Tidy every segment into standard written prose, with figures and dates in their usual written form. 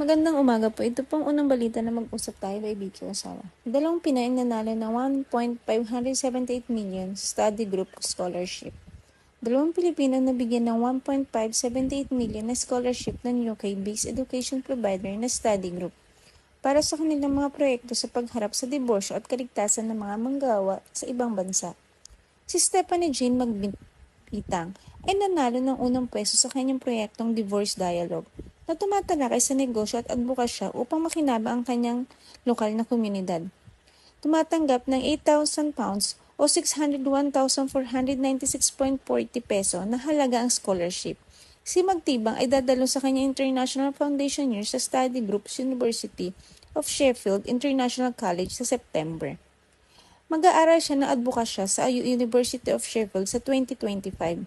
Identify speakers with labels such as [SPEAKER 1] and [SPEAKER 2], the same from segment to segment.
[SPEAKER 1] Magandang umaga po. Ito pong unang balita na mag-usap tayo by Vicky Osawa. Dalawang Pinay ang nanalo ng 1.578 million study group scholarship. Dalawang Pilipino na bigyan ng 1.578 million na scholarship ng UK-based education provider na study group para sa kanilang mga proyekto sa pagharap sa diborsyo at kaligtasan ng mga manggagawa sa ibang bansa. Si Stephanie Jane Magbitang ay nanalo ng unang pwesto sa kanyang proyektong Divorce Dialogue na tumatalakay sa negosyo at advokasya upang makinabang ang kanyang lokal na komunidad. Tumatanggap ng 8,000 pounds o 601,496.40 peso na halaga ang scholarship. Si Magtibang ay dadalo sa kanyang International Foundation Year sa Study Group University of Sheffield International College sa September. Mag-aaral siya ng advokasya sa University of Sheffield sa 2025.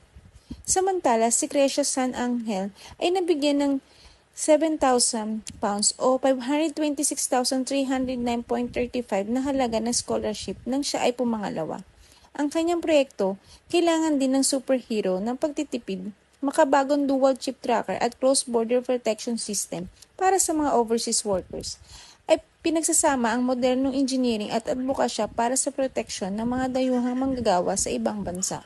[SPEAKER 1] Samantala, si Crecia San Angel ay nabigyan ng 7,000 pounds o 526,309.35 na halaga ng scholarship nang siya ay pumangalawa. Ang kanyang proyekto, kailangan din ng superhero ng pagtitipid, makabagong dual chip tracker at cross-border protection system para sa mga overseas workers, ay pinagsasama ang modernong engineering at advokasya para sa proteksyon ng mga dayuhang manggagawa sa ibang bansa.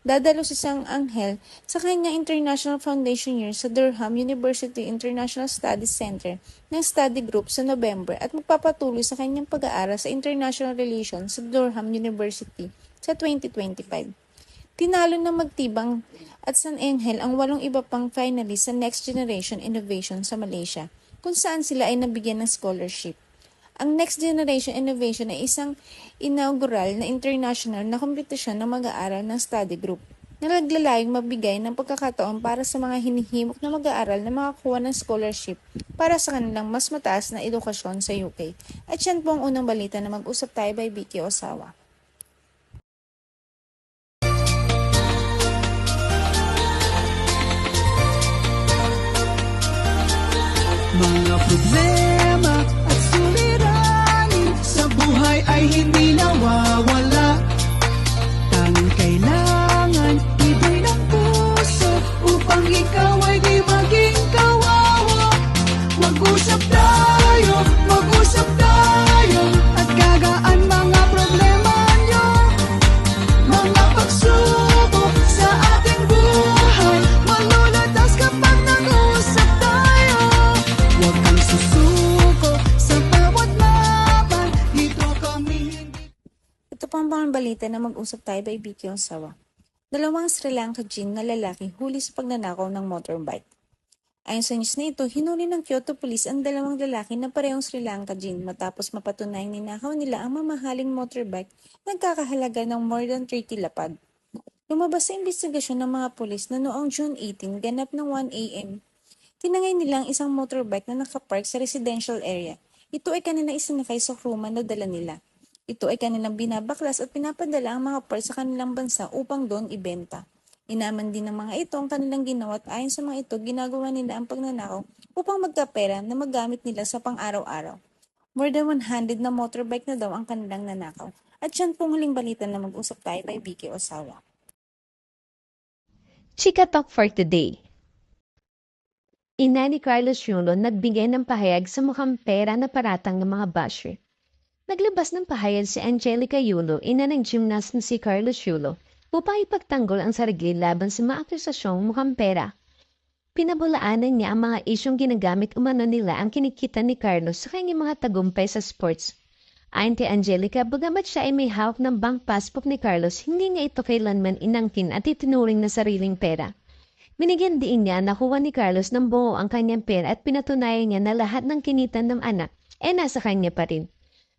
[SPEAKER 1] Dadalo si Sang Angel sa kanyang International Foundation Year sa Durham University International Studies Center ng study group sa November at magpapatuloy sa kanyang pag-aaral sa International Relations sa Durham University sa 2025. Tinalo ng Magtibang at San Angel ang 8 iba pang finalist sa Next Generation Innovation sa Malaysia, kung saan sila ay nabigyan ng scholarship. Ang Next Generation Innovation ay isang inaugural na international na kompetisyon ng mag-aaral ng study group na naglalayong mabigay ng pagkakataon para sa mga hinihimok na mag-aaral na makakuha ng scholarship para sa kanilang mas mataas na edukasyon sa UK. At yan po ang unang balita na mag-usap tayo by Vicky Osawa.
[SPEAKER 2] Mga problema at suliranin sa buhay ay hindi nawawala. Tanging kailangan ibig ng puso upang ikaw ay di maging kawawa. Mag-usap tayo at gagaan mga problema nyo. Mga pagsubok sa ating buhay malulutas kapag nag-usap tayo. Huwag kang susuko sa bawat laban, dito kami hindi.
[SPEAKER 1] Ito po ang balita na mag-usap tayo by Vicky Osawa. Dalawang Sri Lanka Jin na lalaki huli sa pagnanakaw ng motorbike. Ayon sa news na ito, hinuli ng Kyoto Police ang dalawang lalaki na parehong Sri Lanka Jin matapos mapatunayang ninakaw nila ang mamahaling motorbike na nagkakahalaga ng more than 30 lapad. Lumabas sa investigasyon ng mga pulis na noong June 18, ganap ng 1 a.m. Tinangay nila ang isang motorbike na nakapark sa residential area. Ito ay kanilang isinakay sa crewman na dala nila. Ito ay kanilang binabaklas at pinapadala ang mga parts sa kanilang bansa upang doon ibenta. Inaman din ng mga ito ang kanilang ginawa at ayon sa mga ito, ginagawa nila ang pagnanakaw upang magkapera na magamit nila sa pang-araw-araw. More than 100 na motorbike na daw ang kanilang nanakaw. At yan pong huling balita na mag-usap tayo by Vicky Osawa.
[SPEAKER 3] Chika Talk for today. Ina ni Carlos Yulo nagbigay ng pahayag sa mukhang pera na paratang ng mga basher. Naglabas ng pahayag si Angelica Yulo, ina ng gymnast na si Carlos Yulo, upang ipagtanggol ang sarili laban sa mga akusasyong mukhang pera. Pinabulaanan niya ang mga isyong ginagamit umano nila ang kinikita ni Carlos sa kanyang mga tagumpay sa sports. Ayon kay Angelica, bagamat siya ay may hawak ng bank passport ni Carlos, hindi niya ito kailanman inangkin at itinuring na sariling pera. Binigyan din niya na nakuha ni Carlos ng buo ang kanyang pera at pinatunayan niya na lahat ng kinita ng anak ay nasa kanya pa rin.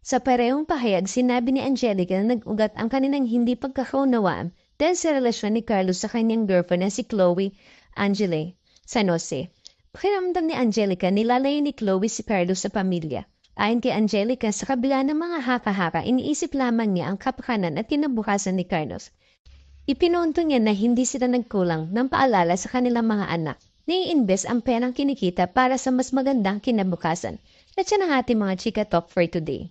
[SPEAKER 3] Sa parehong pahayag, sinabi ni Angelica na nag-ugat ang kanilang hindi pagkakaunawaan dahil sa relasyon ni Carlos sa kanyang girlfriend na si Chloe Angele San Jose. Pakiramdam ni Angelica, nilalayo ni Chloe si Carlos sa pamilya. Ayon kay Angelica, sa kabila ng mga haka-haka, iniisip lamang niya ang kapakanan at kinabukasan ni Carlos. Ipinunto niya na hindi sila nagkulang ng paalala sa kanilang mga anak. Nai-invest ang perang kinikita para sa mas magandang kinabukasan. At yan ang ating mga Chika Talk for today.